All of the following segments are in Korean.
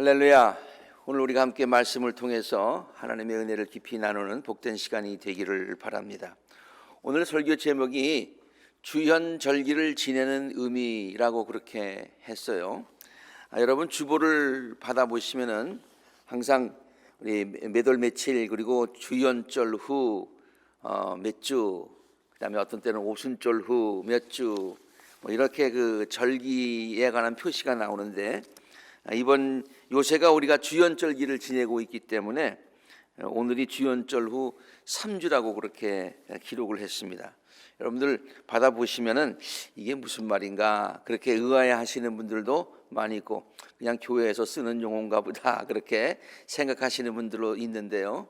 할렐루야. 오늘 우리가 함께 말씀을 통해서 하나님의 은혜를 깊이 나누는 복된 시간이 되기를 바랍니다. 오늘 설교 제목이 주현절기를 지내는 의미라고 그렇게 했어요. 여러분 주보를 받아보시면은 항상 우리 몇월 며칠 그리고 주현절 후 몇 주, 그다음에 어떤 때는 오순절 후 몇 주, 뭐 이렇게 그 절기에 관한 표시가 나오는데, 이번 요새가 우리가 주현절기를 지내고 있기 때문에 오늘이 주현절 후 3주라고 그렇게 기록을 했습니다. 여러분들 받아보시면은 이게 무슨 말인가 그렇게 의아해하시는 분들도 많이 있고, 그냥 교회에서 쓰는 용어인가 보다 그렇게 생각하시는 분들도 있는데요.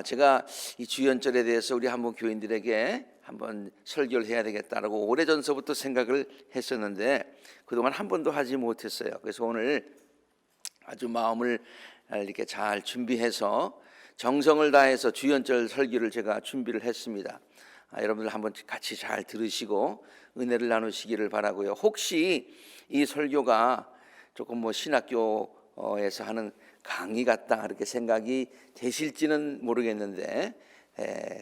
제가 이 주현절에 대해서 우리 한번 교인들에게 한번 설교를 해야 되겠다라고 오래전서부터 생각을 했었는데 그동안 한 번도 하지 못했어요. 그래서 오늘 아주 마음을 이렇게 잘 준비해서 정성을 다해서 주현절 설교를 제가 준비를 했습니다. 여러분들 한번 같이 잘 들으시고 은혜를 나누시기를 바라고요. 혹시 이 설교가 조금 신학교에서 하는 강의 같다 그렇게 생각이 되실지는 모르겠는데,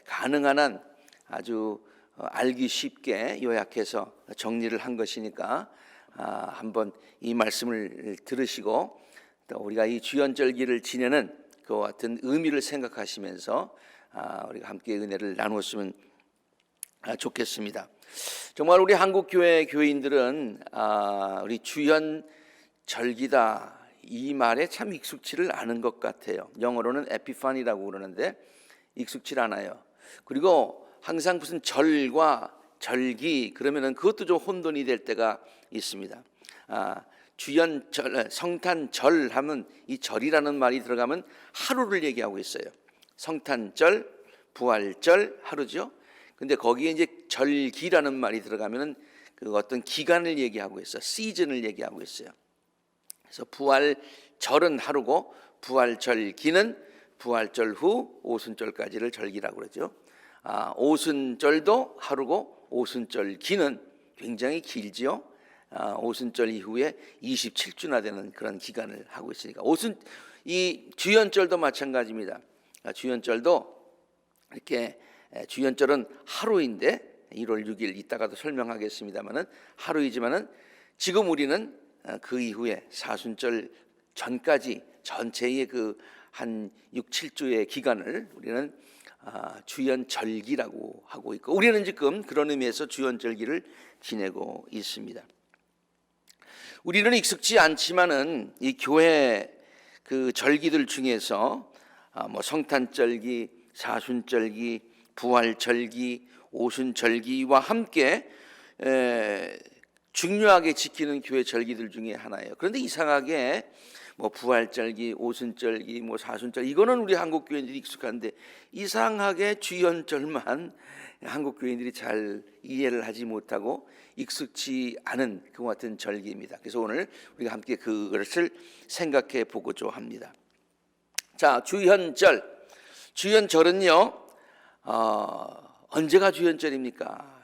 가능한 한 아주 알기 쉽게 요약해서 정리를 한 것이니까 한번 이 말씀을 들으시고 또 우리가 이 주현절기를 지내는 그와 같은 의미를 생각하시면서 우리가 함께 은혜를 나누었으면 좋겠습니다. 정말 우리 한국교회 교인들은 우리 주현절기다 이 말에 참 익숙치를 않은 것 같아요. 영어로는 에피파니라고 그러는데 익숙치 않아요. 그리고 항상 무슨 절과 절기 그러면은 그것도 좀 혼돈이 될 때가 있습니다. 주현절, 성탄절 하면 이 절이라는 말이 들어가면 하루를 얘기하고 있어요. 성탄절, 부활절 하루죠. 근데 거기에 이제 절기라는 말이 들어가면은 그 어떤 기간을 얘기하고 있어요. 시즌을 얘기하고 있어요. 그래서 부활절은 하루고 부활절기는 부활절 후 오순절까지를 절기라고 그러죠. 오순절도 하루고 오순절기는 굉장히 길지요. 오순절 이후에 27주나 되는 그런 기간을 하고 있으니까 이 주현절도 마찬가지입니다. 주현절도 이렇게 주현절은 하루인데 1월 6일 이따가도 설명하겠습니다만은 하루이지만은 지금 우리는 그 이후에 사순절 전까지 전체의 그 한 6, 7주의 기간을 우리는 주현절기라고 하고 있고, 우리는 지금 그런 의미에서 주현절기를 지내고 있습니다. 우리는 익숙지 않지만은 이 교회 그 절기들 중에서 성탄절기, 사순절기, 부활절기, 오순절기와 함께 중요하게 지키는 교회 절기들 중에 하나예요. 그런데 이상하게 부활절기, 오순절기, 사순절 이거는 우리 한국 교인들이 익숙한데 이상하게 주현절만 한국 교인들이 잘 이해를 하지 못하고 익숙치 않은 그 같은 절기입니다. 그래서 오늘 우리가 함께 그것을 생각해 보고자 합니다. 자, 주현절은요 언제가 주현절입니까?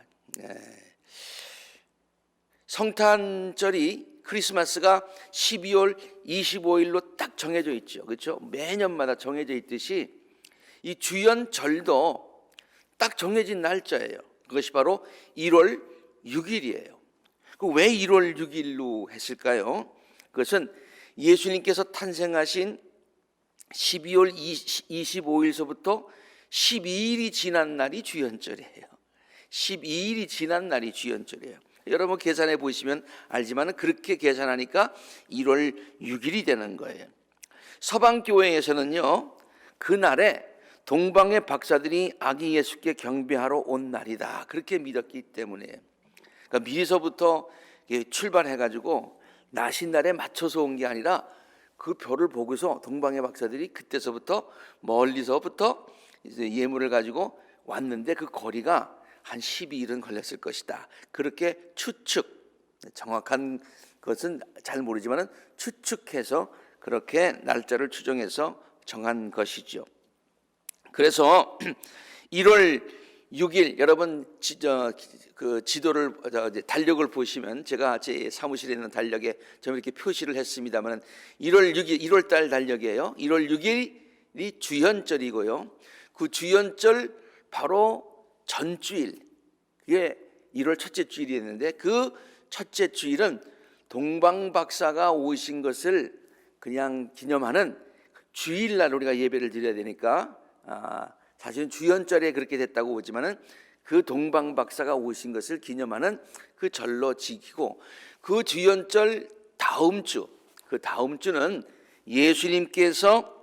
성탄절이 크리스마스가 12월 25일로 딱 정해져 있죠. 그렇죠? 매년마다 정해져 있듯이 이 주현절도 딱 정해진 날짜예요. 그것이 바로 1월 6일이에요. 왜 1월 6일로 했을까요? 그것은 예수님께서 탄생하신 12월 25일서부터 12일이 지난 날이 주현절이에요. 12일이 지난 날이 주현절이에요. 여러분 계산해 보시면 알지만 그렇게 계산하니까 1월 6일이 되는 거예요. 서방교회에서는요 그날에 동방의 박사들이 아기 예수께 경배하러 온 날이다 그렇게 믿었기 때문에, 그러니까 미리서부터 출발해가지고 나신날에 맞춰서 온 게 아니라 그 별을 보고서 동방의 박사들이 그때서부터 멀리서부터 이제 예물을 가지고 왔는데 그 거리가 한 12일은 걸렸을 것이다. 그렇게 정확한 것은 잘 모르지만 추측해서 그렇게 날짜를 추정해서 정한 것이죠. 그래서 1월 6일 여러분 그 지도를 달력을 보시면 제가 제 사무실에 있는 달력에 좀 이렇게 표시를 했습니다만 1월 6일 1월 달 달력이에요. 1월 6일이 주현절이고요. 그 주현절 바로 전주일 그게 1월 첫째 주일이었는데 그 첫째 주일은 동방박사가 오신 것을 그냥 기념하는 주일날 우리가 예배를 드려야 되니까 사실은 주현절에 그렇게 됐다고 보지만은 그 동방박사가 오신 것을 기념하는 그 절로 지키고 그 주현절 다음 주는 예수님께서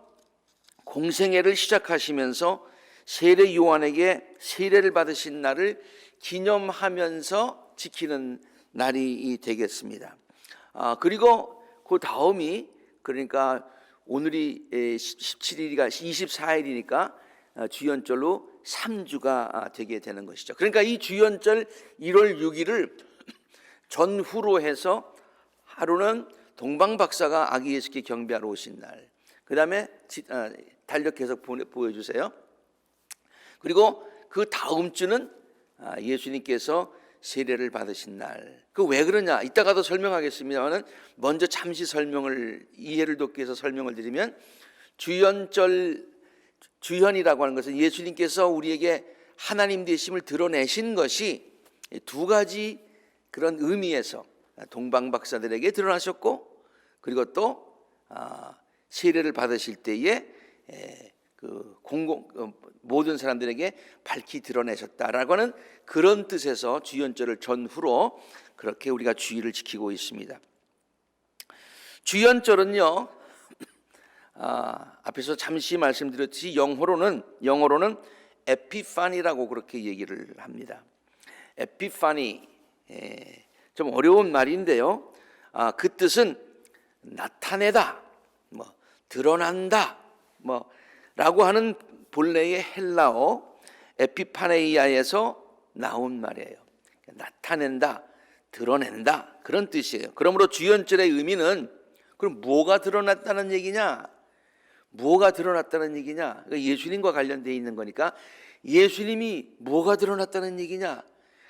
공생애를 시작하시면서 세례 요한에게 세례를 받으신 날을 기념하면서 지키는 날이 되겠습니다. 그리고 그 다음이 그러니까 오늘이 17일이가 24일이니까 주현절로 3주가 되게 되는 것이죠. 그러니까 이 주현절 1월 6일을 전후로 해서 하루는 동방박사가 아기 예수께 경배하러 오신 날, 그 다음에 달력 계속 보여주세요. 그리고 그 다음 주는 예수님께서 세례를 받으신 날. 그 왜 그러냐? 이따가도 설명하겠습니다만은 먼저 잠시 이해를 돕기 위해서 설명을 드리면 주현이라고 하는 것은 예수님께서 우리에게 하나님 되심을 드러내신 것이 두 가지 그런 의미에서 동방박사들에게 드러나셨고 그리고 또 세례를 받으실 때에 모든 사람들에게 밝히 드러내셨다라고 하는 그런 뜻에서 주현절을 전후로 그렇게 우리가 주의를 지키고 있습니다. 주현절은요, 앞에서 잠시 말씀드렸듯이 영어로는 에피파니라고 그렇게 얘기를 합니다. 에피파니, 좀 어려운 말인데요. 그 뜻은 나타내다, 드러난다, 라고 하는 본래의 헬라어 에피파네이아에서 나온 말이에요. 나타낸다, 드러낸다 그런 뜻이에요. 그러므로 주현절의 의미는 그럼 뭐가 드러났다는 얘기냐? 뭐가 드러났다는 얘기냐? 그러니까 예수님과 관련되어 있는 거니까 예수님이 뭐가 드러났다는 얘기냐?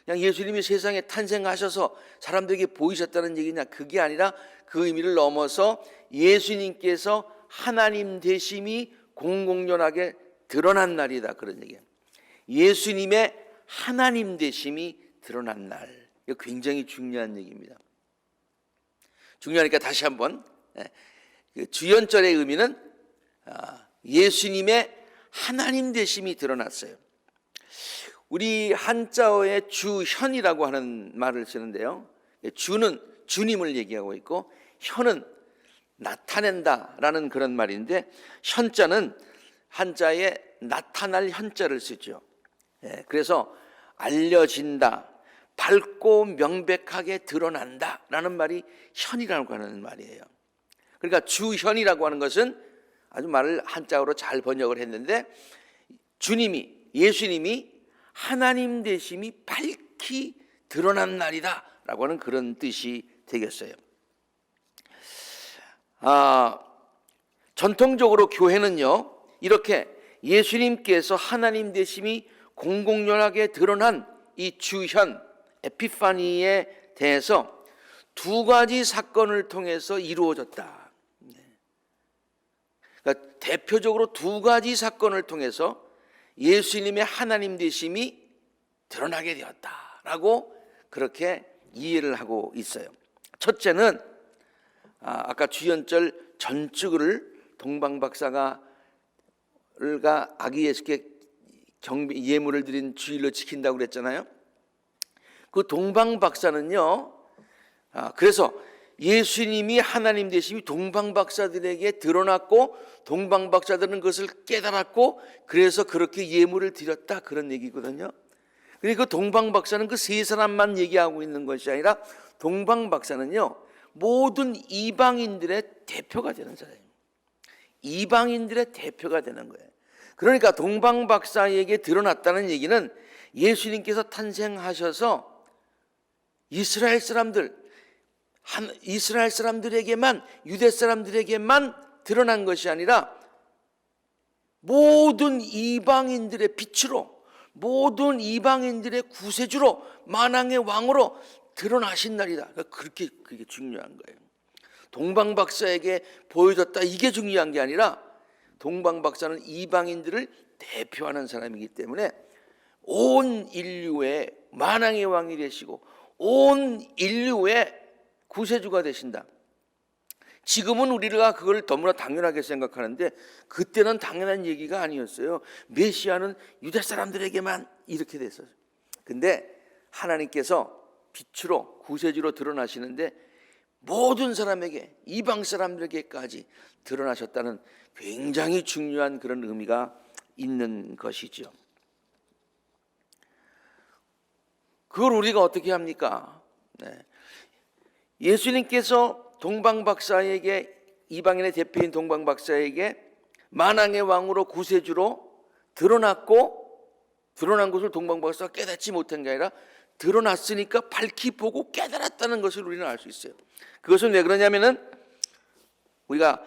그냥 예수님이 세상에 탄생하셔서 사람들에게 보이셨다는 얘기냐? 그게 아니라 그 의미를 넘어서 예수님께서 하나님 되심이 공공연하게 드러난 날이다 그런 얘기예요. 예수님의 하나님 되심이 드러난 날. 이거 굉장히 중요한 얘기입니다. 중요하니까 다시 한번 주현절의 의미는 예수님의 하나님 되심이 드러났어요. 우리 한자어에 주현이라고 하는 말을 쓰는데요. 주는 주님을 얘기하고 있고 현은 나타낸다라는 그런 말인데 현자는 한자에 나타날 현자를 쓰죠. 그래서 알려진다, 밝고 명백하게 드러난다라는 말이 현이라고 하는 말이에요. 그러니까 주현이라고 하는 것은 아주 말을 한자어로 잘 번역을 했는데 예수님이 하나님 되심이 밝히 드러난 날이다라고 하는 그런 뜻이 되겠어요. 전통적으로 교회는요 이렇게 예수님께서 하나님 되심이 공공연하게 드러난 이 주현 에피파니에 대해서 두 가지 사건을 통해서 이루어졌다. 그러니까 대표적으로 두 가지 사건을 통해서 예수님의 하나님 되심이 드러나게 되었다라고 그렇게 이해를 하고 있어요. 첫째는 아까 주현절 전주를 동방박사가 아기 예수께 예물을 드린 주일로 지킨다고 그랬잖아요. 그 동방박사는요, 그래서 예수님이 하나님 되심이 동방박사들에게 드러났고 동방박사들은 그것을 깨달았고 그래서 그렇게 예물을 드렸다 그런 얘기거든요. 그리고 그 동방박사는 그 세 사람만 얘기하고 있는 것이 아니라 동방박사는요 모든 이방인들의 대표가 되는 사람입니다. 이방인들의 대표가 되는 거예요. 그러니까 동방박사에게 드러났다는 얘기는 예수님께서 탄생하셔서 이스라엘 사람들에게만, 유대 사람들에게만 드러난 것이 아니라 모든 이방인들의 빛으로, 모든 이방인들의 구세주로 만왕의 왕으로 드러나신 날이다. 그렇게 그게 중요한 거예요. 동방박사에게 보여줬다 이게 중요한 게 아니라 동방박사는 이방인들을 대표하는 사람이기 때문에 온 인류의 만왕의 왕이 되시고 온 인류의 구세주가 되신다. 지금은 우리가 그걸 너무나 당연하게 생각하는데 그때는 당연한 얘기가 아니었어요. 메시아는 유대 사람들에게만 이렇게 됐어요. 근데 하나님께서 빛으로 구세주로 드러나시는데 모든 사람에게 이방 사람들에게까지 드러나셨다는 굉장히 중요한 그런 의미가 있는 것이죠. 그걸 우리가 어떻게 합니까? 예수님께서 동방박사에게 이방인의 대표인 동방박사에게 만왕의 왕으로 구세주로 드러난 것을 동방박사가 깨닫지 못한 게 아니라 드러났으니까 밝히 보고 깨달았다는 것을 우리는 알 수 있어요. 그것은 왜 그러냐면은 우리가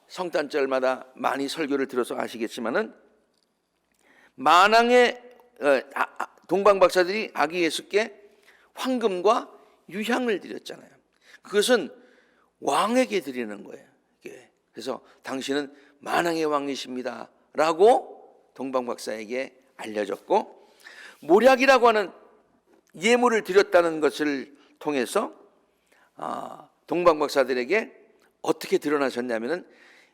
성탄절마다 많이 설교를 들어서 아시겠지만은 만왕의 동방박사들이 아기 예수께 황금과 유향을 드렸잖아요. 그것은 왕에게 드리는 거예요. 그래서 당신은 만왕의 왕이십니다 라고 동방박사에게 알려졌고, 모략이라고 하는 예물을 드렸다는 것을 통해서 동방박사들에게 어떻게 드러나셨냐면은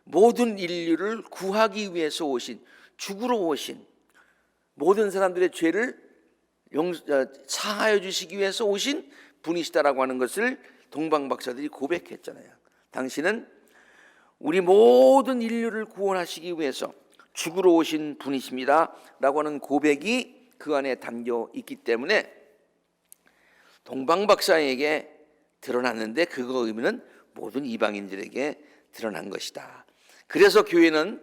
모든 인류를 구하기 위해서 오신, 죽으러 오신, 모든 사람들의 죄를 사하여 주시기 위해서 오신 분이시다라고 하는 것을 동방박사들이 고백했잖아요. 당신은 우리 모든 인류를 구원하시기 위해서 죽으러 오신 분이십니다 라고 하는 고백이 그 안에 담겨 있기 때문에 동방박사에게 드러났는데 그거 의미는 모든 이방인들에게 드러난 것이다. 그래서 교회는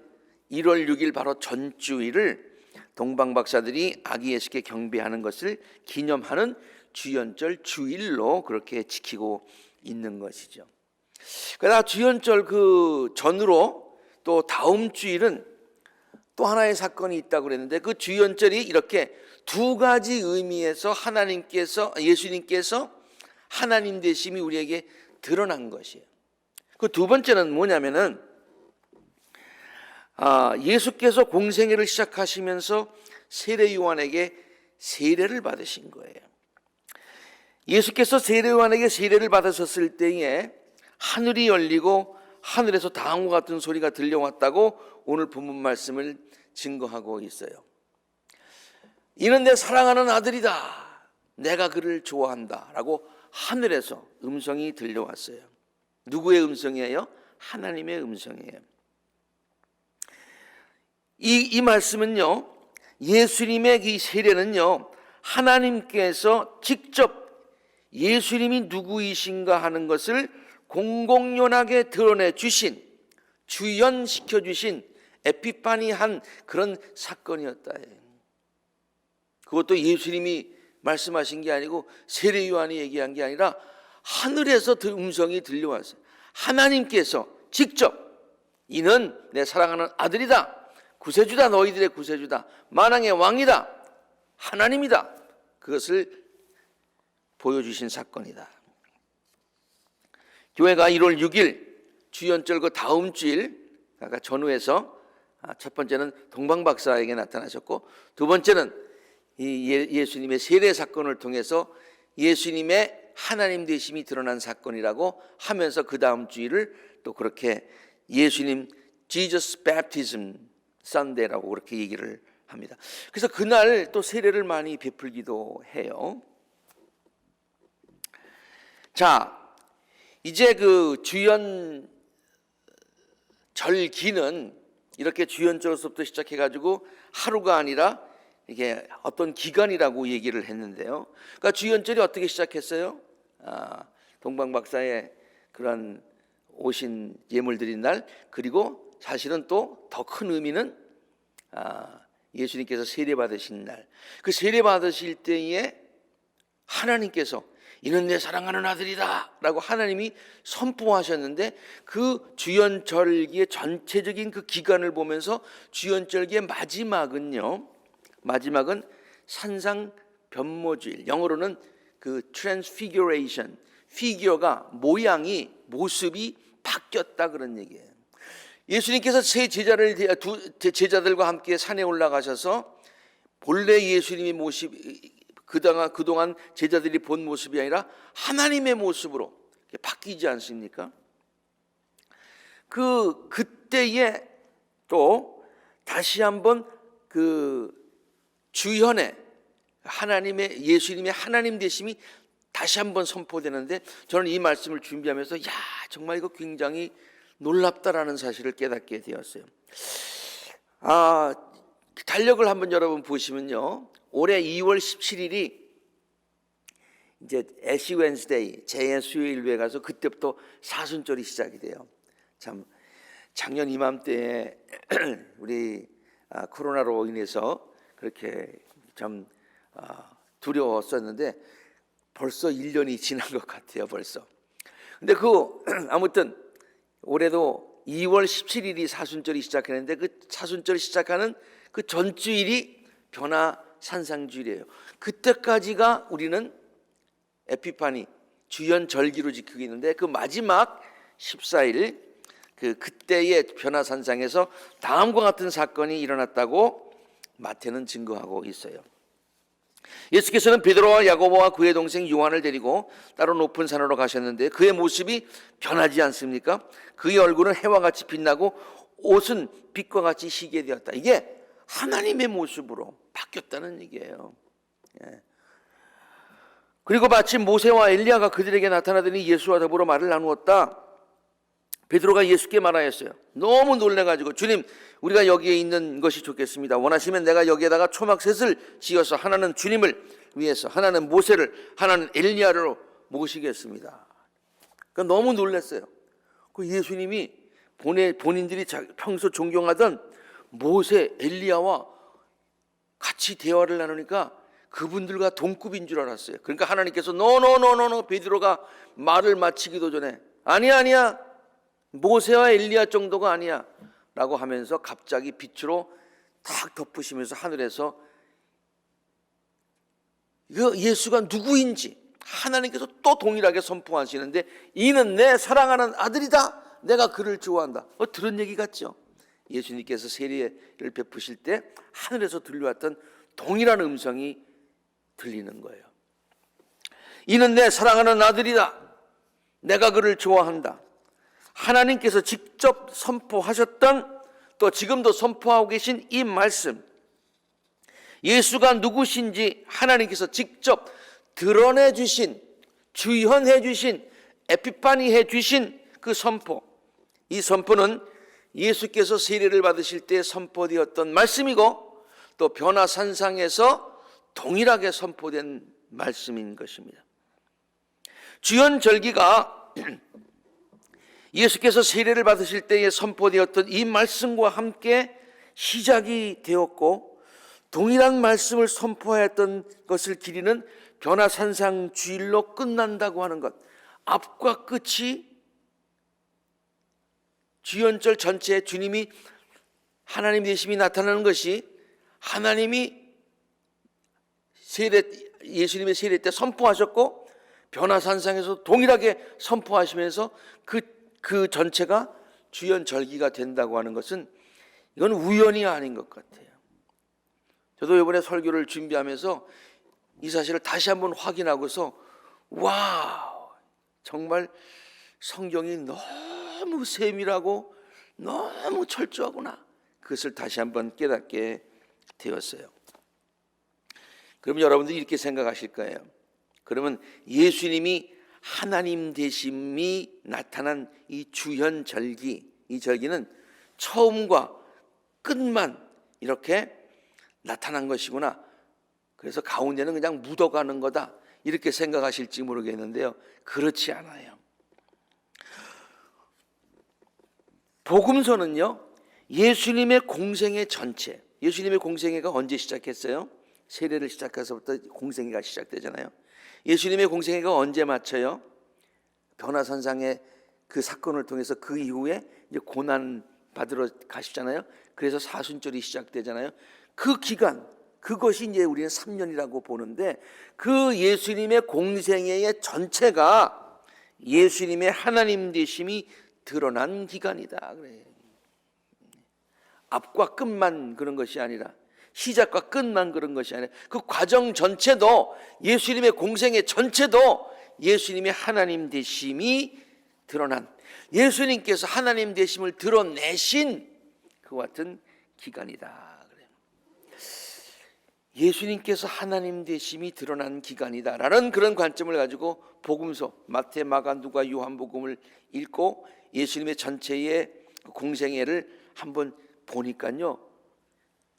1월 6일 바로 전주일을 동방박사들이 아기 예수께 경배하는 것을 기념하는 주연절 주일로 그렇게 지키고 있는 것이죠. 그러나 주연절 그 전으로 또 다음 주일은 또 하나의 사건이 있다고 그랬는데 그 주연절이 이렇게 두 가지 의미에서 예수님께서 하나님 되심이 우리에게 드러난 것이에요. 그 두 번째는 뭐냐면은 예수께서 공생애를 시작하시면서 세례 요한에게 세례를 받으신 거예요. 예수께서 세례 요한에게 세례를 받으셨을 때에 하늘이 열리고 하늘에서 다음과 같은 소리가 들려왔다고 오늘 본문 말씀을 증거하고 있어요. 이는 내 사랑하는 아들이다, 내가 그를 좋아한다 라고 하늘에서 음성이 들려왔어요. 누구의 음성이에요? 하나님의 음성이에요. 이 말씀은요, 예수님의 이 세례는요, 하나님께서 직접 예수님이 누구이신가 하는 것을 공공연하게 드러내 주신, 주연시켜 주신 에피파니한 그런 사건이었다. 그것도 예수님이 말씀하신 게 아니고 세례 요한이 얘기한 게 아니라 하늘에서 음성이 들려왔어요. 하나님께서 직접 이는 내 사랑하는 아들이다, 구세주다, 너희들의 구세주다, 만왕의 왕이다, 하나님이다, 그것을 보여주신 사건이다. 교회가 1월 6일 주연절 그 다음 주일, 아까 전후에서 첫 번째는 동방박사에게 나타나셨고 두 번째는 예수님의 세례 사건을 통해서 예수님의 하나님 되심이 드러난 사건이라고 하면서 그 다음 주일을 또 그렇게 예수님 Jesus Baptism Sunday라고 그렇게 얘기를 합니다. 그래서 그날 또 세례를 많이 베풀기도 해요. 자, 이제 그 주연 절기는 이렇게 주연절로부터 시작해가지고 하루가 아니라 이게 어떤 기간이라고 얘기를 했는데요. 그러니까 주연절이 어떻게 시작했어요? 동방박사의 그런 오신 예물 드린 날, 그리고 사실은 또 더 큰 의미는 예수님께서 세례 받으신 날, 그 세례 받으실 때에 하나님께서 이는 내 사랑하는 아들이다 라고 하나님이 선포하셨는데, 그 주연절기의 전체적인 그 기간을 보면서 주연절기의 마지막은요, 마지막은 산상 변모주일, 영어로는 그 transfiguration, 피규어가 모습이 바뀌었다 그런 얘기예요. 예수님께서 제자들과 함께 산에 올라가셔서 본래 예수님의 모습, 그동안 제자들이 본 모습이 아니라 하나님의 모습으로 바뀌지 않습니까? 그때에 또 다시 한번 그 주현의 예수님의 하나님 되심이 다시 한번 선포되는데, 저는 이 말씀을 준비하면서 정말 이거 굉장히 놀랍다라는 사실을 깨닫게 되었어요. 달력을 한번 여러분 보시면요, 올해 2월 17일이 이제 애시 웬스데이, 제 수요일에 가서 그때부터 사순절이 시작이 돼요. 참 작년 이맘때에 우리 코로나로 인해서 그렇게 참 두려웠었는데 벌써 1년이 지난 것 같아요, 벌써. 근데 아무튼 올해도 2월 17일이 사순절이 시작했는데, 그 사순절이 시작하는 그 전주일이 변화산상주일이에요. 그때까지가 우리는 에피파니, 주연절기로 지키고 있는데, 그 마지막 14일 그때의 변화산상에서 다음과 같은 사건이 일어났다고 마태는 증거하고 있어요. 예수께서는 베드로와 야고보와 그의 동생 요한을 데리고 따로 높은 산으로 가셨는데, 그의 모습이 변하지 않습니까? 그의 얼굴은 해와 같이 빛나고 옷은 빛과 같이 희게 되었다. 이게 하나님의 모습으로 바뀌었다는 얘기예요. 그리고 마침 모세와 엘리야가 그들에게 나타나더니 예수와 더불어 말을 나누었다. 베드로가 예수께 말하였어요. 너무 놀래가지고, 주님, 우리가 여기에 있는 것이 좋겠습니다. 원하시면 내가 여기에다가 초막셋을 지어서 하나는 주님을 위해서, 하나는 모세를, 하나는 엘리야로 모시겠습니다. 그러니까 너무 놀랐어요. 그 예수님이 본인들이 평소 존경하던 모세, 엘리야와 같이 대화를 나누니까 그분들과 동급인 줄 알았어요. 그러니까 하나님께서 노 베드로가 말을 마치기도 전에 아니야 모세와 엘리야 정도가 아니야 라고 하면서 갑자기 빛으로 탁 덮으시면서 하늘에서 예수가 누구인지 하나님께서 또 동일하게 선포하시는데, 이는 내 사랑하는 아들이다, 내가 그를 좋아한다. 들은 얘기 같죠? 예수님께서 세례를 베푸실 때 하늘에서 들려왔던 동일한 음성이 들리는 거예요. 이는 내 사랑하는 아들이다, 내가 그를 좋아한다. 하나님께서 직접 선포하셨던, 또 지금도 선포하고 계신 이 말씀, 예수가 누구신지 하나님께서 직접 드러내 주신, 주현해 주신, 에피파니 주신 그 선포, 이 선포는 예수께서 세례를 받으실 때 선포되었던 말씀이고, 또 변화산상에서 동일하게 선포된 말씀인 것입니다. 주연절기가 예수께서 세례를 받으실 때에 선포되었던 이 말씀과 함께 시작이 되었고, 동일한 말씀을 선포하였던 것을 기리는 변화산상 주일로 끝난다고 하는 것, 앞과 끝이 주연절 전체에 주님이 하나님 되심이 나타나는 것이, 하나님이 예수님의 세례 때 선포하셨고 변화산상에서 동일하게 선포하시면서 그 전체가 주연절기가 된다고 하는 것은, 이건 우연이 아닌 것 같아요. 저도 이번에 설교를 준비하면서 이 사실을 다시 한번 확인하고서 와우, 정말 성경이 너무 세밀하고 너무 철저하구나, 그것을 다시 한번 깨닫게 되었어요. 그럼 여러분들이 이렇게 생각하실 거예요. 그러면 예수님이 하나님 되심이 나타난 이 주현절기, 이 절기는 처음과 끝만 이렇게 나타난 것이구나, 그래서 가운데는 그냥 묻어가는 거다, 이렇게 생각하실지 모르겠는데요, 그렇지 않아요. 복음서는요, 예수님의 공생애 전체, 예수님의 공생애가 언제 시작했어요? 세례를 시작해서부터 공생애가 시작되잖아요. 예수님의 공생애가 언제 마쳐요? 변화산상의 그 사건을 통해서 그 이후에 이제 고난 받으러 가시잖아요. 그래서 사순절이 시작되잖아요. 그 기간, 그것이 이제 우리는 3년이라고 보는데, 그 예수님의 공생애의 전체가 예수님의 하나님 되심이 드러난 기간이다 그래. 앞과 끝만 그런 것이 아니라, 시작과 끝만 그런 것이 아니라, 그 과정 전체도, 예수님의 공생애 전체도 예수님의 하나님 되심이 드러난, 예수님께서 하나님 되심을 드러내신 그와 같은 기간이다 그래요. 예수님께서 하나님 되심이 드러난 기간이다라는 그런 관점을 가지고 복음서 마태, 마가, 누가, 요한복음을 읽고 예수님의 전체의 공생애를 한번 보니까요,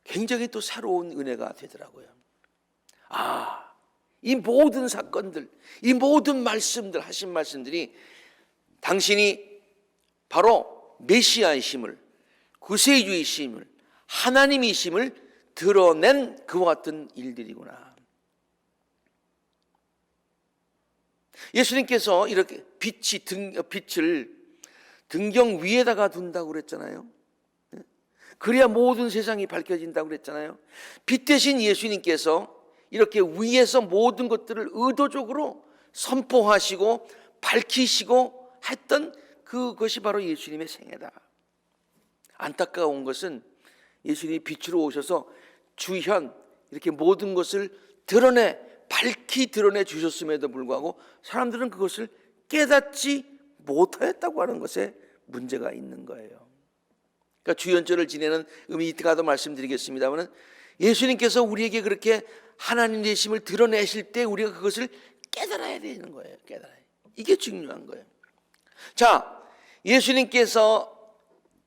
굉장히 또 새로운 은혜가 되더라고요. 이 모든 사건들, 이 모든 말씀들, 하신 말씀들이 당신이 바로 메시아이심을, 구세주이심을, 하나님이심을 드러낸 그와 같은 일들이구나. 예수님께서 이렇게 빛을 등경 위에다가 둔다고 그랬잖아요. 그래야 모든 세상이 밝혀진다고 그랬잖아요. 빛 대신 예수님께서 이렇게 위에서 모든 것들을 의도적으로 선포하시고 밝히시고 했던 그것이 바로 예수님의 생애다. 안타까운 것은 예수님이 빛으로 오셔서 주현 이렇게 모든 것을 밝히 드러내 주셨음에도 불구하고 사람들은 그것을 깨닫지 못하였다고 하는 것에 문제가 있는 거예요. 그러니까 주연절을 지내는 의미 이따가도 말씀드리겠습니다만, 예수님께서 우리에게 그렇게 하나님 되심을 드러내실 때 우리가 그것을 깨달아야 되는 거예요. 이게 중요한 거예요. 자, 예수님께서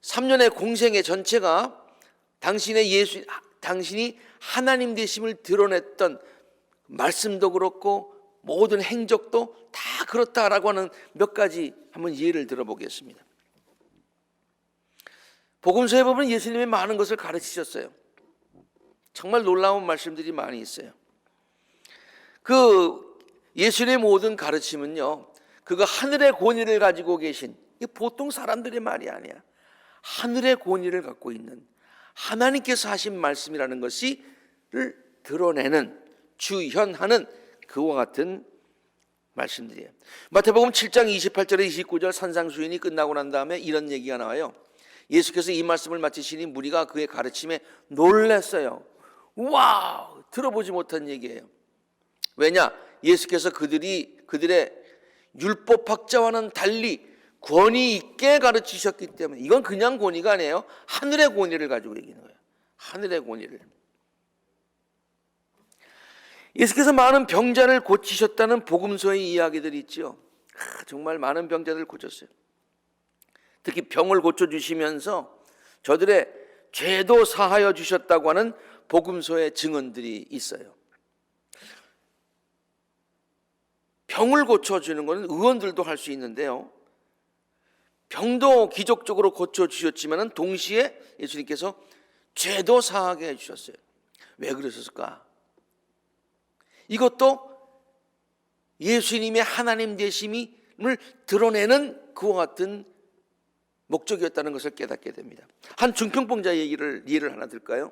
3년의 공생애 전체가 당신이 하나님 되심을 드러냈던 말씀도 그렇고 모든 행적도 다 그렇다라고 하는 몇 가지 한번 예를 들어보겠습니다. 복음서에 보면 예수님이 많은 것을 가르치셨어요. 정말 놀라운 말씀들이 많이 있어요. 그 예수님의 모든 가르침은요, 그가 하늘의 권위를 가지고 계신, 이게 보통 사람들의 말이 아니야. 하늘의 권위를 갖고 있는 하나님께서 하신 말씀이라는 것을 드러내는, 주현하는 그와 같은 말씀들이에요. 마태복음 7장 28절에 29절 산상수훈이 끝나고 난 다음에 이런 얘기가 나와요. 예수께서 이 말씀을 마치시니 무리가 그의 가르침에 놀랐어요. 와우! 들어보지 못한 얘기예요. 왜냐? 예수께서 그들의 율법학자와는 달리 권위 있게 가르치셨기 때문에. 이건 그냥 권위가 아니에요. 하늘의 권위를 가지고 얘기하는 거예요. 하늘의 권위를. 예수께서 많은 병자를 고치셨다는 복음서의 이야기들이 있죠. 정말 많은 병자들을 고쳤어요. 특히 병을 고쳐주시면서 저들의 죄도 사하여 주셨다고 하는 복음서의 증언들이 있어요. 병을 고쳐주는 것은 의원들도 할 수 있는데요, 병도 기적적으로 고쳐주셨지만 동시에 예수님께서 죄도 사하게 해주셨어요. 왜 그러셨을까? 이것도 예수님의 하나님 되심을 드러내는 그와 같은 목적이었다는 것을 깨닫게 됩니다. 한 중풍병자 예를 하나 들까요?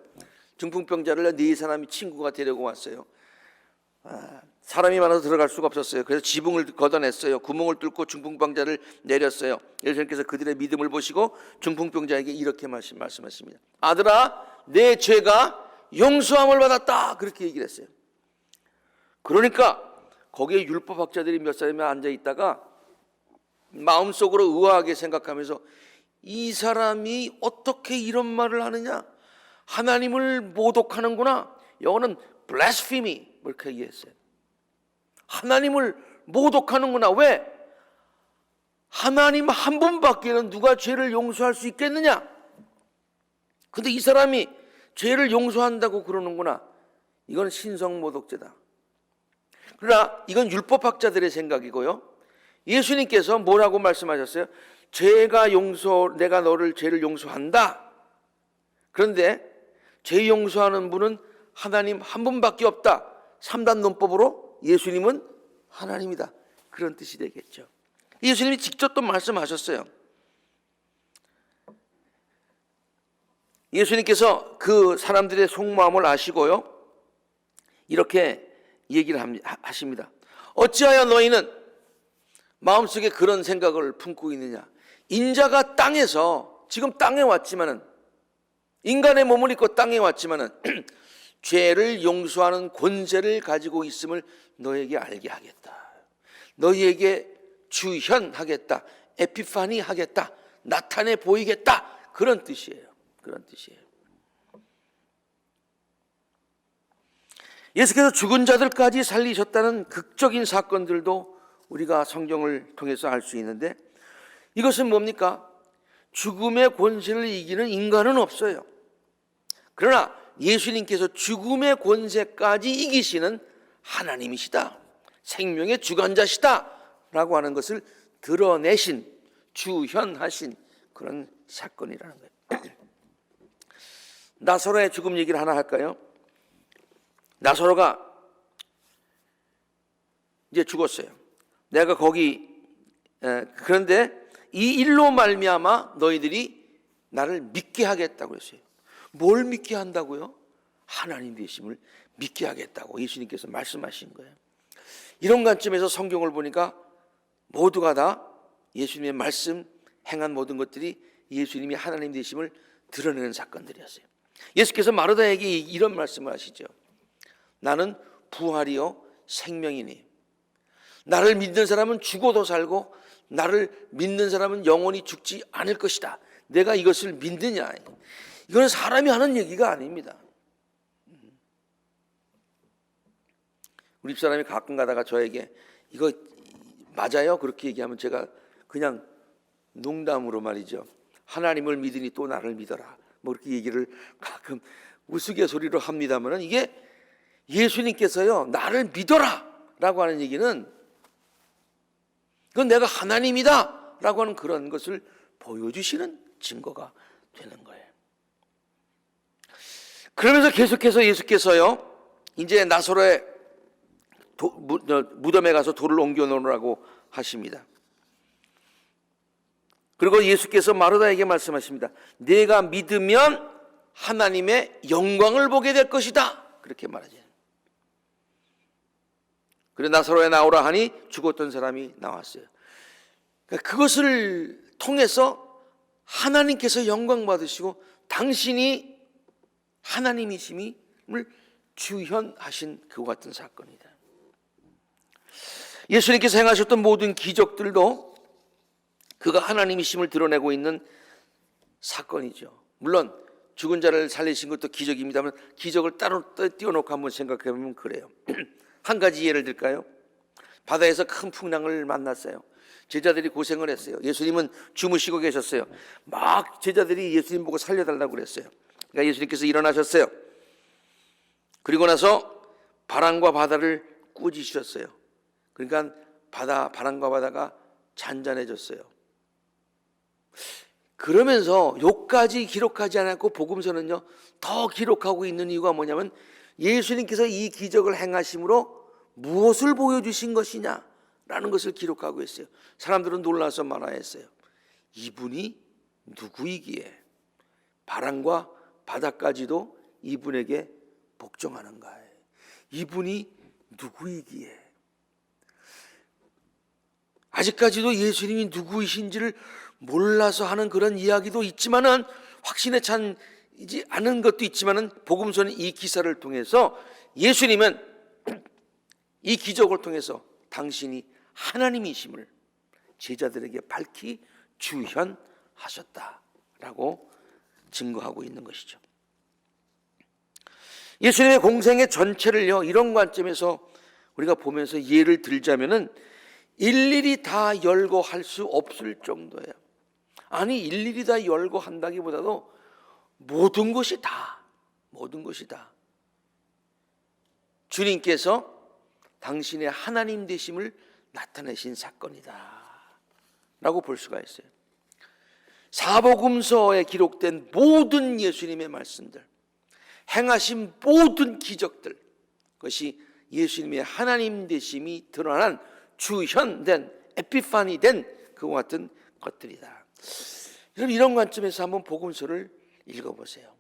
중풍병자를 네 사람이 친구가 데리고 왔어요. 사람이 많아서 들어갈 수가 없었어요. 그래서 지붕을 걷어냈어요. 구멍을 뚫고 중풍병자를 내렸어요. 예수님께서 그들의 믿음을 보시고 중풍병자에게 이렇게 말씀하십니다. 아들아, 내 죄가 용서함을 받았다. 그렇게 얘기를 했어요. 그러니까 거기에 율법학자들이 몇 사람이 앉아 있다가 마음속으로 의아하게 생각하면서, 이 사람이 어떻게 이런 말을 하느냐? 하나님을 모독하는구나. 영어는 blasphemy 이렇게 얘기했어요. 하나님을 모독하는구나. 왜? 하나님 한 분밖에는 누가 죄를 용서할 수 있겠느냐? 근데 이 사람이 죄를 용서한다고 그러는구나. 이건 신성모독죄다. 그러나 이건 율법학자들의 생각이고요, 예수님께서 뭐라고 말씀하셨어요? 내가 너를 죄를 용서한다. 그런데 죄 용서하는 분은 하나님 한 분밖에 없다. 3단 논법으로 예수님은 하나님이다. 그런 뜻이 되겠죠. 예수님이 직접 또 말씀하셨어요. 예수님께서 그 사람들의 속마음을 아시고요, 이렇게 얘기를 하십니다. 어찌하여 너희는 마음속에 그런 생각을 품고 있느냐. 인자가 땅에서, 지금 땅에 왔지만은, 인간의 몸을 입고 땅에 왔지만은 죄를 용서하는 권세를 가지고 있음을 너에게 알게 하겠다. 너희에게 주현하겠다. 에피파니 하겠다. 나타내 보이겠다. 그런 뜻이에요. 그런 뜻이에요. 예수께서 죽은 자들까지 살리셨다는 극적인 사건들도 우리가 성경을 통해서 알 수 있는데, 이것은 뭡니까? 죽음의 권세를 이기는 인간은 없어요. 그러나 예수님께서 죽음의 권세까지 이기시는 하나님이시다, 생명의 주관자시다 라고 하는 것을 드러내신, 주현하신 그런 사건이라는 거예요. 나사로의 죽음 얘기를 하나 할까요? 나사로가 이제 죽었어요. 내가 거기 그런데 이 일로 말미암아 너희들이 나를 믿게 하겠다고 했어요. 뭘 믿게 한다고요? 하나님 되심을 믿게 하겠다고 예수님께서 말씀하신 거예요. 이런 관점에서 성경을 보니까 모두가 다 예수님의 말씀, 행한 모든 것들이 예수님이 하나님 되심을 드러내는 사건들이었어요. 예수께서 마르다에게 이런 말씀을 하시죠. 나는 부활이요 생명이니 나를 믿는 사람은 죽어도 살고 나를 믿는 사람은 영원히 죽지 않을 것이다. 내가 이것을 믿느냐? 이건 사람이 하는 얘기가 아닙니다. 우리 집사람이 가끔 가다가 저에게 이거 맞아요? 그렇게 얘기하면 제가 그냥 농담으로 말이죠. 하나님을 믿으니 또 나를 믿어라. 뭐 이렇게 얘기를 가끔 우스갯소리로 합니다만, 이게 예수님께서요 나를 믿어라 라고 하는 얘기는 그건 내가 하나님이다 라고 하는 그런 것을 보여주시는 증거가 되는 거예요. 그러면서 계속해서 예수께서요 이제 나사로의 무덤에 가서 돌을 옮겨 놓으라고 하십니다. 그리고 예수께서 마르다에게 말씀하십니다. 내가 믿으면 하나님의 영광을 보게 될 것이다. 그렇게 말하죠. 그래 나사로에 나오라 하니 죽었던 사람이 나왔어요. 그러니까 그것을 통해서 하나님께서 영광 받으시고 당신이 하나님이심을 주현하신 그와 같은 사건이다. 예수님께서 행하셨던 모든 기적들도 그가 하나님이심을 드러내고 있는 사건이죠. 물론 죽은 자를 살리신 것도 기적입니다만 기적을 따로 띄워놓고 한번 생각해보면 그래요. 한 가지 예를 들까요? 바다에서 큰 풍랑을 만났어요. 제자들이 고생을 했어요. 예수님은 주무시고 계셨어요. 막 제자들이 예수님 보고 살려달라고 그랬어요. 그러니까 예수님께서 일어나셨어요. 그리고 나서 바람과 바다를 꾸짖으셨어요. 그러니까 바람과 바다가 잔잔해졌어요. 그러면서 욕까지 기록하지 않았고 복음서는요 더 기록하고 있는 이유가 뭐냐면 예수님께서 이 기적을 행하심으로 무엇을 보여주신 것이냐라는 것을 기록하고 있어요. 사람들은 놀라서 말하였어요. 이분이 누구이기에 바람과 바다까지도 이분에게 복종하는가? 이분이 누구이기에? 아직까지도 예수님이 누구이신지를 몰라서 하는 그런 이야기도 있지만은 확신에 찬지 않은 것도 있지만은 복음서는 이 기사를 통해서 예수님은 이 기적을 통해서 당신이 하나님이심을 제자들에게 밝히 주현하셨다라고 증거하고 있는 것이죠. 예수님의 공생의 전체를요 이런 관점에서 우리가 보면서 예를 들자면은 일일이 다 열고 할 수 없을 정도예요. 아니 일일이 다 열고 한다기보다도 모든 것이 다 주님께서 당신의 하나님 되심을 나타내신 사건이다 라고 볼 수가 있어요. 사복음서에 기록된 모든 예수님의 말씀들, 행하신 모든 기적들, 그것이 예수님의 하나님 되심이 드러난 주현된 에피파니 된 그와 같은 것들이다. 여러분 이런 관점에서 한번 복음서를 읽어보세요.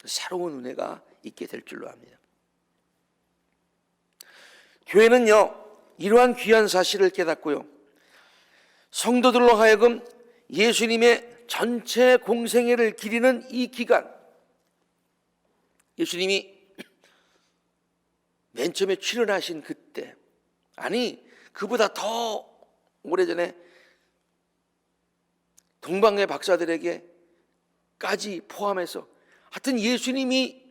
새로운 은혜가 있게 될 줄로 압니다. 교회는요, 이러한 귀한 사실을 깨닫고요, 성도들로 하여금 예수님의 전체 공생애를 기리는 이 기간, 예수님이 맨 처음에 출현하신 그때, 아니 그보다 더 오래전에 동방의 박사들에게까지 포함해서 하여튼 예수님이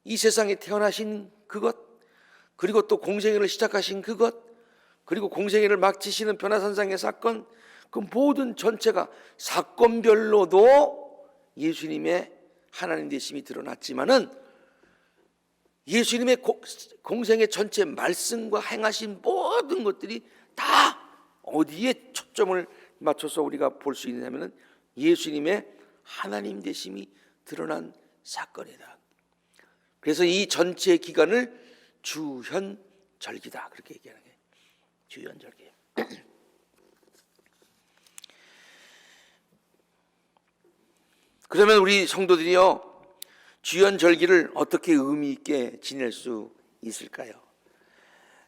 이 세상에 태어나신 그것, 그리고 또 공생애를 시작하신 그것, 그리고 공생애를 마치시는 변화산상의 사건, 그 모든 전체가 사건별로도 예수님의 하나님 되심이 드러났지만은 예수님의 공생애 전체 말씀과 행하신 모든 것들이 다 어디에 초점을 맞춰서 우리가 볼 수 있느냐면은 예수님의 하나님 되심이 드러난 사건이다. 그래서 이 전체 기간을 주현절기다, 그렇게 얘기하는 거예요. 주현절기. 그러면 우리 성도들이요, 주현절기를 어떻게 의미 있게 지낼 수 있을까요?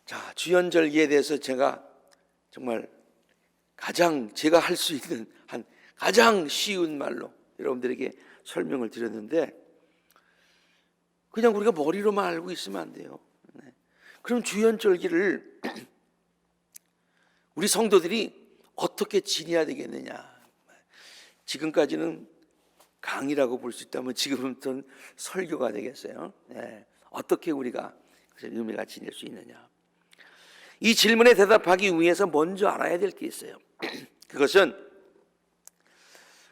자, 주현절기에 대해서 제가 정말 가장 제가 할 수 있는 한 가장 쉬운 말로 여러분들에게 설명을 드렸는데, 그냥 우리가 머리로만 알고 있으면 안 돼요. 그럼 주현절기를 우리 성도들이 어떻게 지내야 되겠느냐? 지금까지는 강의라고 볼 수 있다면 지금부터는 설교가 되겠어요. 어떻게 우리가 의미가 지낼 수 있느냐? 이 질문에 대답하기 위해서 먼저 알아야 될 게 있어요. 그것은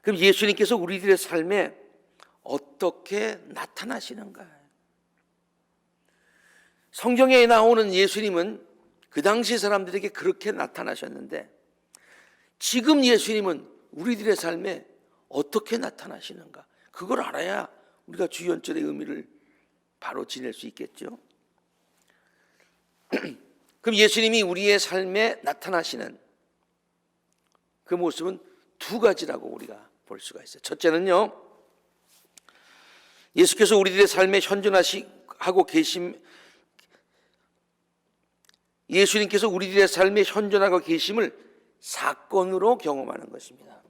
그럼 예수님께서 우리들의 삶에 어떻게 나타나시는가? 성경에 나오는 예수님은 그 당시 사람들에게 그렇게 나타나셨는데, 지금 예수님은 우리들의 삶에 어떻게 나타나시는가? 그걸 알아야 우리가 주연절의 의미를 바로 지낼 수 있겠죠. 그럼 예수님이 우리의 삶에 나타나시는 그 모습은 두 가지라고 우리가 볼 수가 있어요. 첫째는요, 예수께서 우리들의 삶에 현존하고 계심, 예수님께서 우리들의 삶에 현존하고 계심을 사건으로 경험하는 것입니다.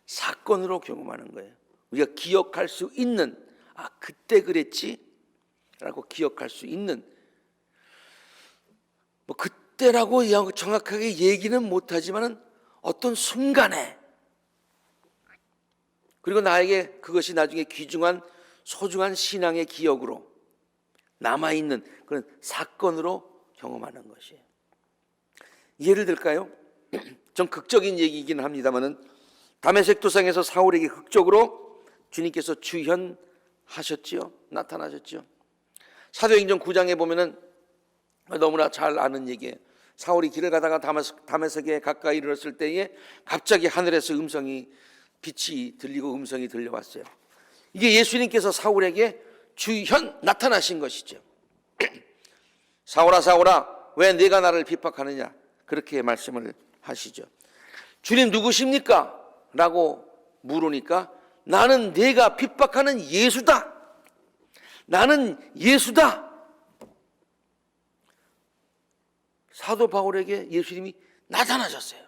사건으로 경험하는 거예요. 우리가 기억할 수 있는, 아 그때 그랬지 라고 기억할 수 있는, 뭐 그때라고 정확하게 얘기는 못하지만은 어떤 순간에, 그리고 나에게 그것이 나중에 귀중한 소중한 신앙의 기억으로 남아있는 그런 사건으로 경험하는 것이에요. 예를 들까요? 좀 극적인 얘기이긴 합니다만은 다메섹 도상에서 사울에게 극적으로 주님께서 주현하셨지요. 나타나셨지요. 사도행전 9장에 보면은 너무나 잘 아는 얘기예요. 사울이 길을 가다가 다메섹에 가까이 이르렀을 때에 갑자기 하늘에서 빛이 들리고 음성이 들려왔어요. 이게 예수님께서 사울에게 주현 나타나신 것이죠. 사울아 사울아 왜 네가 나를 핍박하느냐, 그렇게 말씀을 하시죠. 주님 누구십니까? 라고 물으니까 나는 네가 핍박하는 예수다. 나는 예수다. 사도 바울에게 예수님이 나타나셨어요.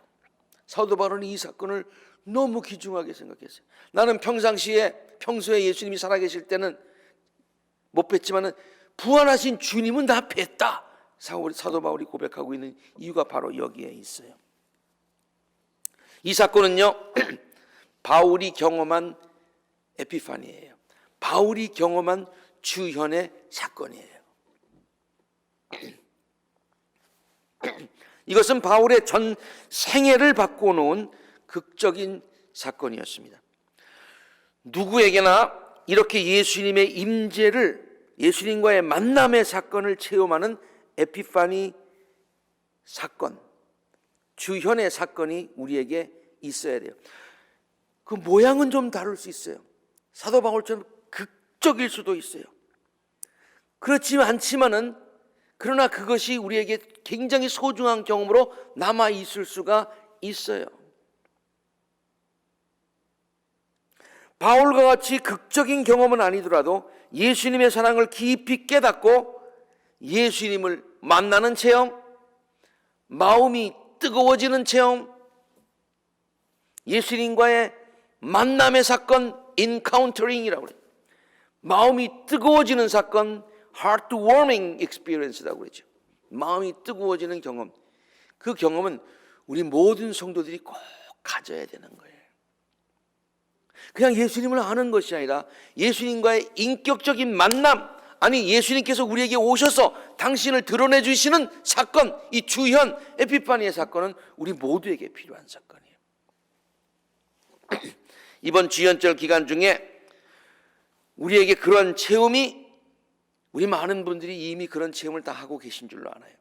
사도 바울은 이 사건을 너무 귀중하게 생각했어요. 나는 평소에 예수님이 살아계실 때는 못 뵀지만은 부활하신 주님은 다 뵀다. 사도 바울이 고백하고 있는 이유가 바로 여기에 있어요. 이 사건은요, 바울이 경험한 에피파니예요. 바울이 경험한 주현의 사건이에요. 이것은 바울의 전 생애를 바꿔놓은 극적인 사건이었습니다. 누구에게나 이렇게 예수님의 임재를, 예수님과의 만남의 사건을 체험하는 에피파니 사건, 주현의 사건이 우리에게 있어야 돼요. 그 모양은 좀 다를 수 있어요. 사도 바울처럼 극적일 수도 있어요. 그렇지 않지만은, 그러나 그것이 우리에게 굉장히 소중한 경험으로 남아 있을 수가 있어요. 바울과 같이 극적인 경험은 아니더라도 예수님의 사랑을 깊이 깨닫고 예수님을 만나는 체험, 마음이 뜨거워지는 체험, 예수님과의 만남의 사건, 인카운터링이라고 그래요. 마음이 뜨거워지는 사건, heartwarming experience라고 그러죠. 마음이 뜨거워지는 경험. 그 경험은 우리 모든 성도들이 꼭 가져야 되는 거예요. 그냥 예수님을 아는 것이 아니라 예수님과의 인격적인 만남, 아니 예수님께서 우리에게 오셔서 당신을 드러내 주시는 사건, 이 주현 에피파니의 사건은 우리 모두에게 필요한 사건이에요. 이번 주현절 기간 중에 우리에게 그런 체험이, 우리 많은 분들이 이미 그런 체험을 다 하고 계신 줄로 알아요.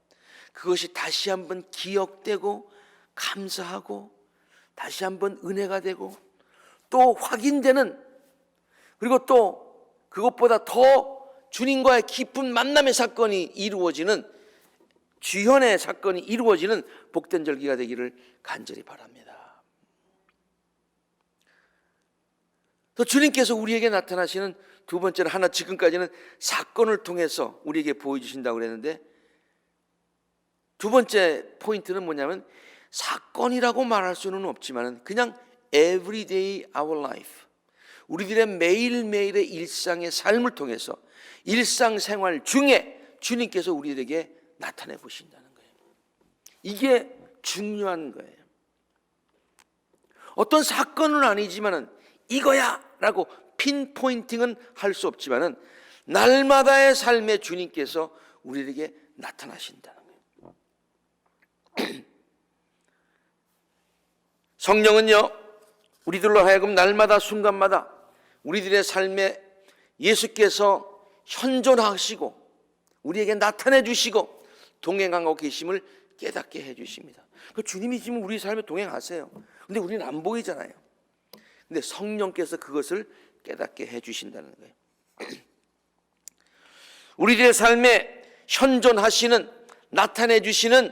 그것이 다시 한번 기억되고 감사하고 다시 한번 은혜가 되고 또 확인되는, 그리고 또 그것보다 더 주님과의 깊은 만남의 사건이 이루어지는, 주현의 사건이 이루어지는 복된 절기가 되기를 간절히 바랍니다. 또 주님께서 우리에게 나타나시는 두 번째는, 하나 지금까지는 사건을 통해서 우리에게 보여주신다고 그랬는데, 두 번째 포인트는 뭐냐면, 사건이라고 말할 수는 없지만 그냥 everyday our life, 우리들의 매일매일의 일상의 삶을 통해서 일상생활 중에 주님께서 우리에게 나타내 보신다는 거예요. 이게 중요한 거예요. 어떤 사건은 아니지만은 이거야 라고 핀포인팅은 할 수 없지만은 날마다의 삶에 주님께서 우리에게 나타나신다는 거예요. 성령은요, 우리들로 하여금 날마다 순간마다 우리들의 삶에 예수께서 현존하시고 우리에게 나타내 주시고 동행하고 계심을 깨닫게 해 주십니다. 주님이 지금 우리 삶에 동행하세요. 근데 우리는 안 보이잖아요. 근데 성령께서 그것을 깨닫게 해 주신다는 거예요. 우리들의 삶에 현존하시는, 나타내 주시는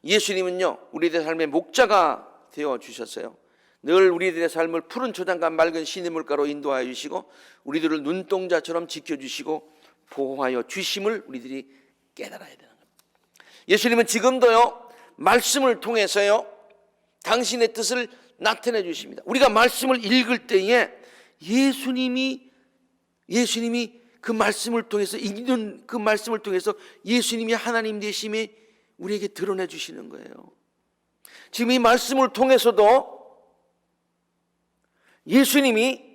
예수님은요, 우리들의 삶의 목자가 되어 주셨어요. 늘 우리들의 삶을 푸른 초장과 맑은 신의 물가로 인도하여 주시고 우리들을 눈동자처럼 지켜주시고 보호하여 주심을 우리들이 깨달아야 되는 겁니다. 예수님은 지금도요, 말씀을 통해서요, 당신의 뜻을 나타내 주십니다. 우리가 말씀을 읽을 때에 예수님이 그 말씀을 통해서, 읽는 그 말씀을 통해서 예수님이 하나님 되심이 우리에게 드러내 주시는 거예요. 지금 이 말씀을 통해서도 예수님이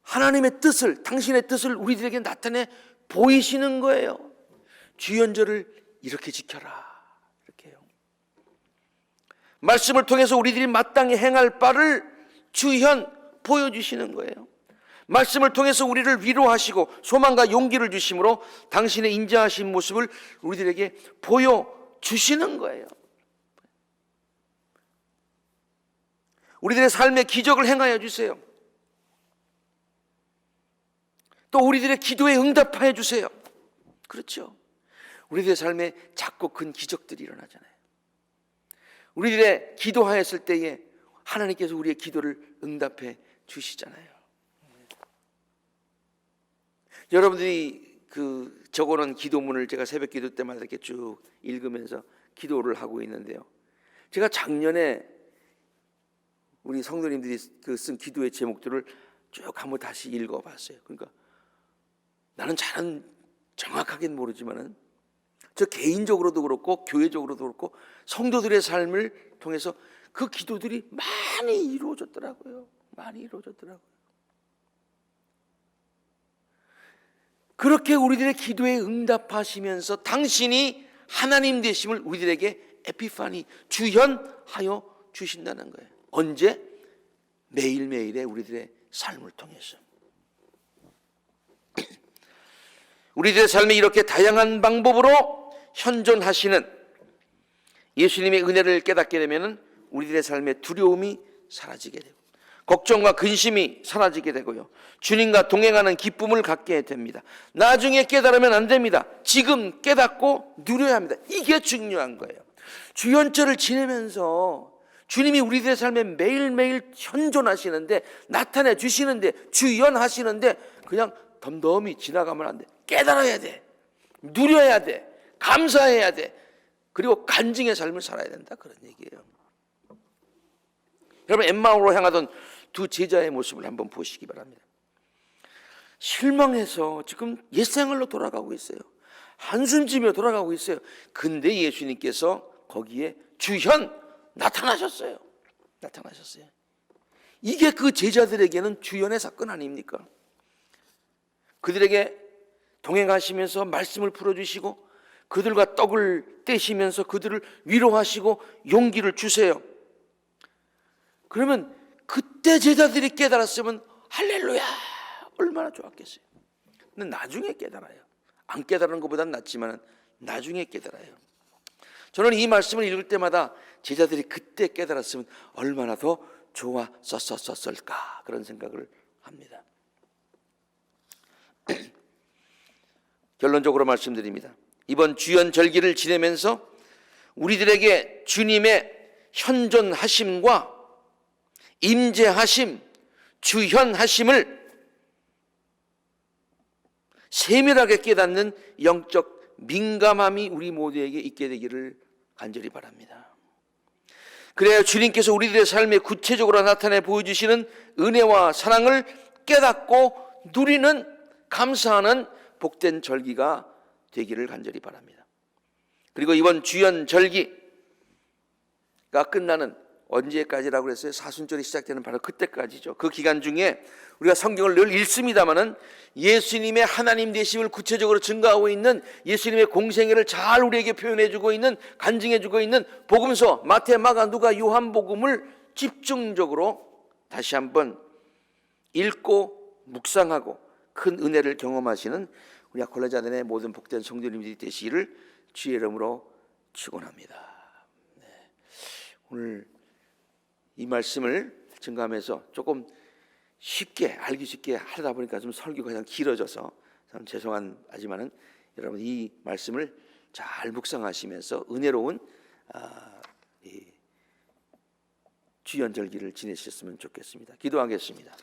하나님의 뜻을, 당신의 뜻을 우리들에게 나타내 보이시는 거예요. 주연절을 이렇게 지켜라, 이렇게요. 말씀을 통해서 우리들이 마땅히 행할 바를 주현 보여주시는 거예요. 말씀을 통해서 우리를 위로하시고 소망과 용기를 주심으로 당신의 인자하신 모습을 우리들에게 보여주시는 거예요. 우리들의 삶에 기적을 행하여 주세요. 또 우리들의 기도에 응답하여 주세요. 그렇죠. 우리들의 삶에 작고 큰 기적들이 일어나잖아요. 우리들의 기도하였을 때에 하나님께서 우리의 기도를 응답해 주시잖아요. 여러분들이 적어놓은 기도문을 제가 새벽 기도 때마다 이렇게 쭉 읽으면서 기도를 하고 있는데요. 제가 작년에 우리 성도님들이 쓴 기도의 제목들을 쭉 한번 다시 읽어봤어요. 그러니까 나는 잘은 정확하게는 모르지만은 저 개인적으로도 그렇고 교회적으로도 그렇고 성도들의 삶을 통해서 그 기도들이 많이 이루어졌더라고요. 많이 이루어졌더라고요. 그렇게 우리들의 기도에 응답하시면서 당신이 하나님 되심을 우리들에게 에피파니, 주현하여 주신다는 거예요. 언제? 매일매일의 우리들의 삶을 통해서. 우리들의 삶에 이렇게 다양한 방법으로 현존하시는 예수님의 은혜를 깨닫게 되면 우리들의 삶의 두려움이 사라지게 되고 걱정과 근심이 사라지게 되고요, 주님과 동행하는 기쁨을 갖게 됩니다. 나중에 깨달으면 안 됩니다. 지금 깨닫고 누려야 합니다. 이게 중요한 거예요. 주연절을 지내면서 주님이 우리들의 삶에 매일매일 현존하시는데, 나타내 주시는데, 주연하시는데 그냥 덤덤히 지나가면 안 돼. 깨달아야 돼. 누려야 돼. 감사해야 돼. 그리고 간증의 삶을 살아야 된다. 그런 얘기예요. 여러분, 엠마오로 향하던 두 제자의 모습을 한번 보시기 바랍니다. 실망해서 지금 옛생활로 돌아가고 있어요. 한숨지며 돌아가고 있어요. 근데 예수님께서 거기에 주현 나타나셨어요. 이게 그 제자들에게는 주현의 사건 아닙니까? 그들에게 동행하시면서 말씀을 풀어주시고 그들과 떡을 떼시면서 그들을 위로하시고 용기를 주세요. 그러면 그때 제자들이 깨달았으면 할렐루야 얼마나 좋았겠어요. 근데 나중에 깨달아요. 안 깨달은 것보다는 낫지만 나중에 깨달아요. 저는 이 말씀을 읽을 때마다 제자들이 그때 깨달았으면 얼마나 더 좋았었을까 그런 생각을 합니다. 결론적으로 말씀드립니다. 이번 주연절기를 지내면서 우리들에게 주님의 현존하심과 임재하심, 주현하심을 세밀하게 깨닫는 영적 민감함이 우리 모두에게 있게 되기를 간절히 바랍니다. 그래야 주님께서 우리들의 삶에 구체적으로 나타내 보여주시는 은혜와 사랑을 깨닫고 누리는 감사하는 복된 절기가 되기를 간절히 바랍니다. 그리고 이번 주연절기가 끝나는 언제까지라고 그랬어요? 사순절이 시작되는 바로 그때까지죠. 그 기간 중에 우리가 성경을 늘 읽습니다마는 예수님의 하나님 되심을 구체적으로 증거하고 있는 예수님의 공생애를 잘 우리에게 표현해주고 있는 간증해주고 있는 복음서 마태, 마가, 누가, 요한복음을 집중적으로 다시 한번 읽고 묵상하고 큰 은혜를 경험하시는 우리 아콜라자단의 모든 복된 성도님들이 되시기를 주의 이름으로 축원합니다. 오늘 이 말씀을 증거하면서 조금 쉽게 알기 쉽게 하다 보니까 좀 설교가 그냥 길어져서 참 죄송하지만은 여러분 이 말씀을 잘 묵상하시면서 은혜로운 이 주연절기를 지내셨으면 좋겠습니다. 기도하겠습니다.